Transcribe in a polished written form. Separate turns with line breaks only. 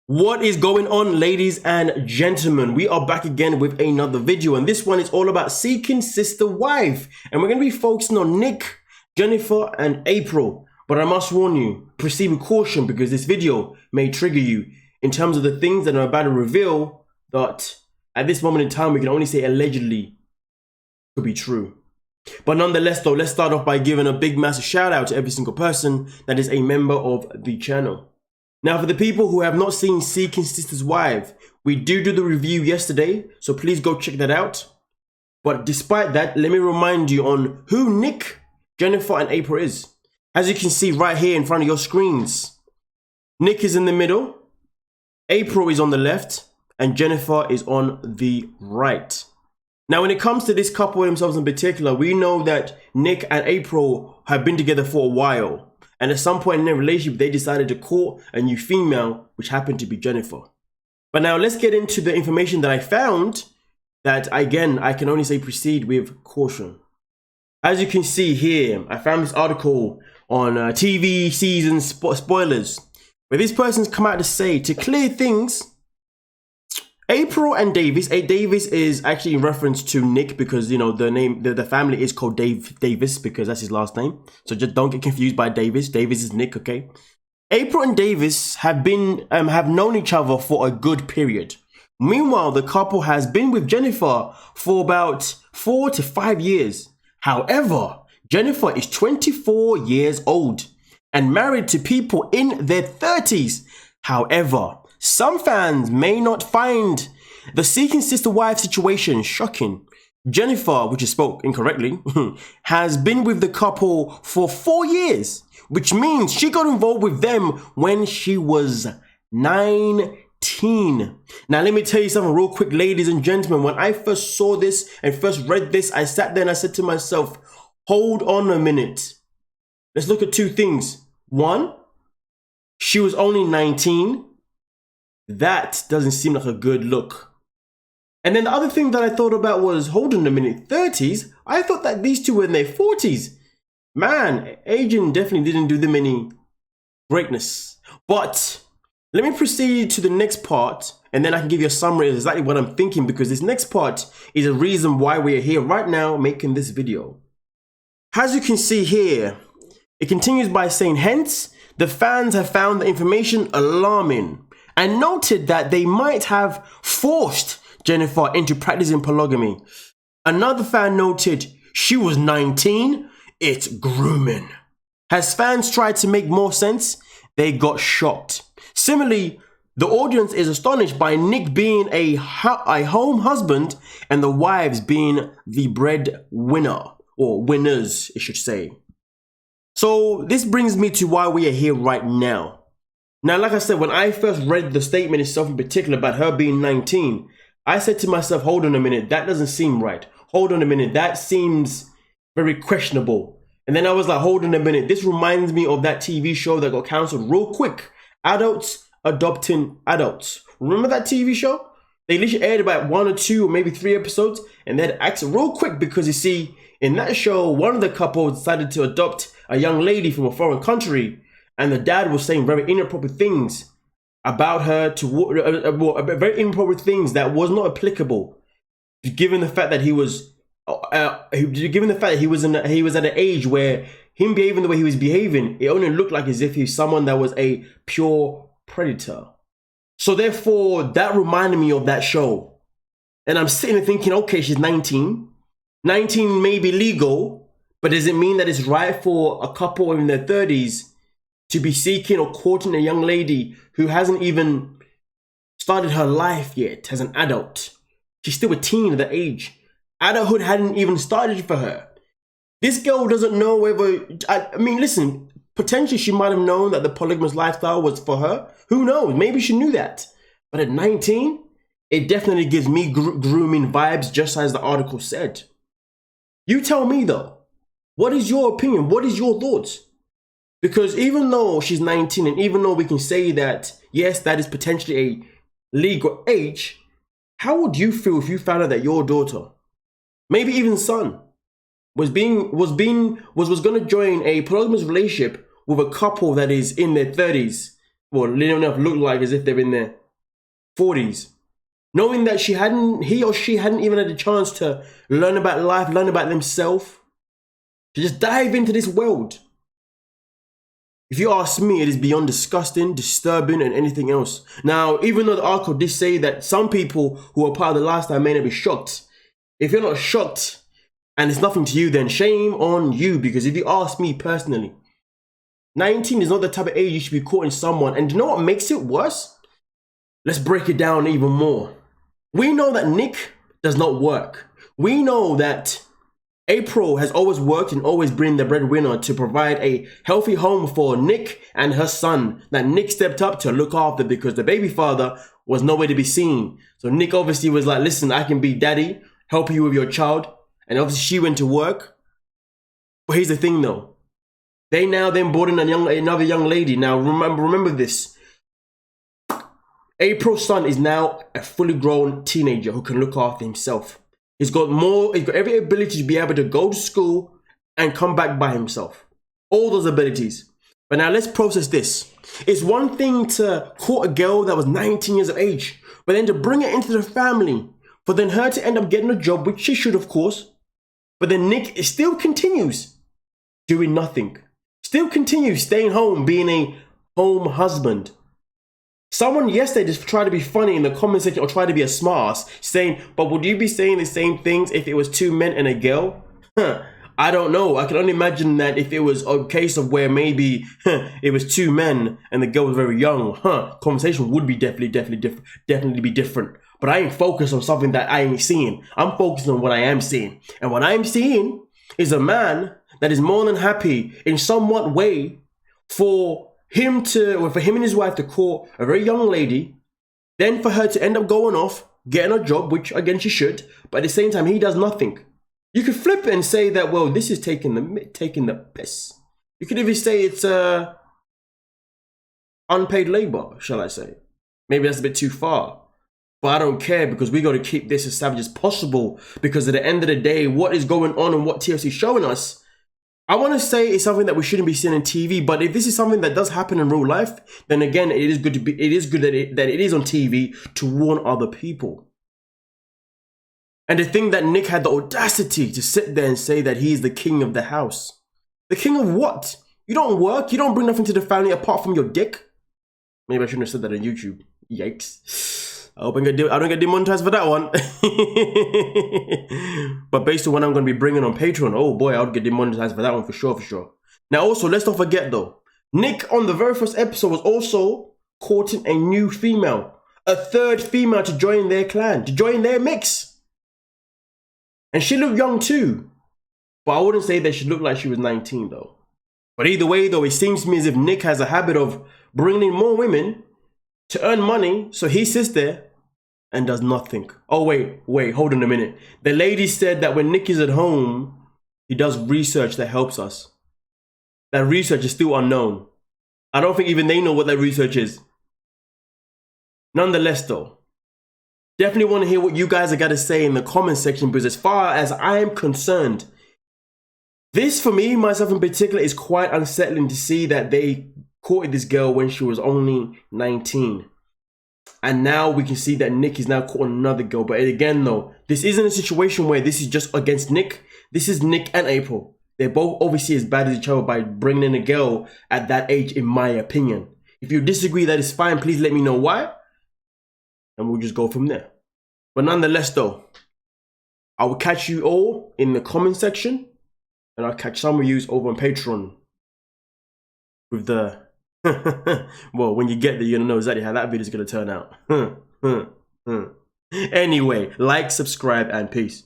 What is going on, ladies and gentlemen? We are back again with another video, and this one is all about seeking sister wife, and we're going to be focusing on Nick, Jennifer and April. But I must warn you, proceed with caution, because this video may trigger you in terms of the things that I'm about to reveal that at this moment in time we can only say allegedly could be true. But nonetheless though, let's start off by giving a big massive shout out to every single person that is a member of the channel. Now, for the people who have not seen Seeking Sister's Wife, we do the review yesterday, so please go check that out. But despite that, let me remind you on who Nick, Jennifer and April is. As you can see right here in front of your screens, Nick is in the middle, April is on the left, and Jennifer is on the right. Now, when it comes to this couple themselves in particular, we know that Nick and April have been together for a while. And at some point in their relationship, they decided to court a new female, which happened to be Jennifer. But now let's get into the information that I found that, again, I can only say proceed with caution. As you can see here, I found this article on TV season spoilers, where this person's come out to say, to clear things, April and Davis is actually in reference to Nick because, you know, the family is called Davis because that's his last name. So just don't get confused by Davis. Davis is Nick, okay? April and Davis have known each other for a good period. Meanwhile, the couple has been with Jennifer for about 4 to 5 years. However, Jennifer is 24 years old and married to people in their 30s. However, some fans may not find the Seeking Sister Wife situation shocking. Jennifer, which is spelled incorrectly, has been with the couple for 4 years, which means she got involved with them when she was 19. Now, let me tell you something real quick, ladies and gentlemen. When I first saw this and first read this, I sat there and I said to myself, hold on a minute. Let's look at two things. One, she was only 19. That doesn't seem like a good look. And then the other thing that I thought about was, hold on a minute, 30s? I thought that these two were in their 40s. Man, aging definitely didn't do them any greatness. But let me proceed to the next part, and then I can give you a summary of exactly what I'm thinking, because this next part is a reason why we are here right now making this video. As you can see here, it continues by saying, hence, the fans have found the information alarming and noted that they might have forced Jennifer into practicing polygamy. Another fan noted, she was 19, it's grooming. As fans tried to make more sense, they got shocked. Similarly, the audience is astonished by Nick being a home husband and the wives being the breadwinner, or winners, I should say. So this brings me to why we are here right now. Now, like I said, when I first read the statement itself in particular about her being 19, I said to myself, hold on a minute, that doesn't seem right. Hold on a minute, that seems very questionable. And then I was like, hold on a minute, this reminds me of that TV show that got cancelled real quick. Adults Adopting Adults. Remember that TV show? They literally aired about 1 or 2 or maybe 3 episodes, and they had to act real quick because, you see, in that show, one of the couple decided to adopt a young lady from a foreign country, and the dad was saying very inappropriate things about her, very inappropriate things that was not applicable, given the fact that he was at an age where him behaving the way he was behaving, it only looked like as if he's someone that was a pure predator. So therefore, that reminded me of that show. And I'm sitting there thinking, okay, she's 19. 19 may be legal, but does it mean that it's right for a couple in their 30s to be seeking or courting a young lady who hasn't even started her life yet as an adult? She's still a teen at that age. Adulthood hadn't even started for her. This girl doesn't know whether, I mean, listen, potentially she might have known that the polygamous lifestyle was for her. Who knows? Maybe she knew that. But at 19, it definitely gives me grooming vibes, just as the article said. You tell me though, what is your opinion? What is your thoughts? Because even though she's 19, and even though we can say that, yes, that is potentially a legal age, how would you feel if you found out that your daughter, maybe even son, was going to join a polygamous relationship with a couple that is in their 30s, well, near enough look like as if they're in their 40s. Knowing that he or she hadn't even had a chance to learn about life, learn about themselves, to just dive into this world. If you ask me, it is beyond disgusting, disturbing, and anything else. Now, even though the article did say that some people who are part of the lifestyle may not be shocked, if you're not shocked and it's nothing to you, then shame on you. Because if you ask me personally, 19 is not the type of age you should be courting someone. And do you know what makes it worse? Let's break it down even more. We know that Nick does not work. We know that April has always worked and always been the breadwinner to provide a healthy home for Nick and her son that Nick stepped up to look after because the baby father was nowhere to be seen. So Nick obviously was like, listen, I can be daddy, help you with your child. And obviously she went to work. But here's the thing though. They now then brought in another young lady. Now remember this. April's son is now a fully grown teenager who can look after himself. He's got every ability to be able to go to school and come back by himself. All those abilities. But now let's process this. It's one thing to court a girl that was 19 years of age, but then to bring her into the family, for then her to end up getting a job, which she should, of course. But then Nick still continues doing nothing. Still continues staying home, being a home husband. Someone yesterday just tried to be funny in the comment section or tried to be a smartass, saying, but would you be saying the same things if it was two men and a girl? I don't know. I can only imagine that if it was a case of where maybe it was two men and the girl was very young, conversation would be definitely be different. But I ain't focused on something that I ain't seeing. I'm focused on what I am seeing. And what I'm seeing is a man that is more than happy in somewhat way for him and his wife to court a very young lady, then for her to end up going off, getting a job, which again she should, but at the same time he does nothing. You could flip it and say that, well, this is taking the piss. You could even say it's unpaid labor, shall I say. Maybe that's a bit too far. But I don't care because we got to keep this as savage as possible, because at the end of the day, what is going on and what TLC is showing us, I want to say it's something that we shouldn't be seeing on TV, but if this is something that does happen in real life, then again, it is good that it is on TV to warn other people. And to think that Nick had the audacity to sit there and say that he is the king of the house. The king of what? You don't work, you don't bring nothing to the family apart from your dick. Maybe I shouldn't have said that on YouTube. Yikes. I hope I don't get demonetized for that one. But based on what I'm going to be bringing on Patreon, oh boy, I would get demonetized for that one for sure. Now also, let's not forget though, Nick on the very first episode was also courting a new female. A third female to join their clan, to join their mix. And she looked young too. But I wouldn't say that she looked like she was 19 though. But either way though, it seems to me as if Nick has a habit of bringing in more women to earn money, so he sits there and does nothing. Oh, wait, hold on a minute. The lady said that when Nick is at home, he does research that helps us. That research is still unknown. I don't think even they know what that research is. Nonetheless, though, definitely want to hear what you guys are going to say in the comment section, because as far as I am concerned, this, for me, myself in particular, is quite unsettling to see that they courted this girl when she was only 19. And now we can see that Nick is now courting another girl. But again, though, this isn't a situation where this is just against Nick. This is Nick and April. They're both obviously as bad as each other by bringing in a girl at that age, in my opinion. If you disagree, that is fine. Please let me know why. And we'll just go from there. But nonetheless, though, I will catch you all in the comment section. And I'll catch some of you over on Patreon with the... well, when you get there, you're gonna know exactly how that video is gonna turn out. Anyway, like, subscribe, and peace.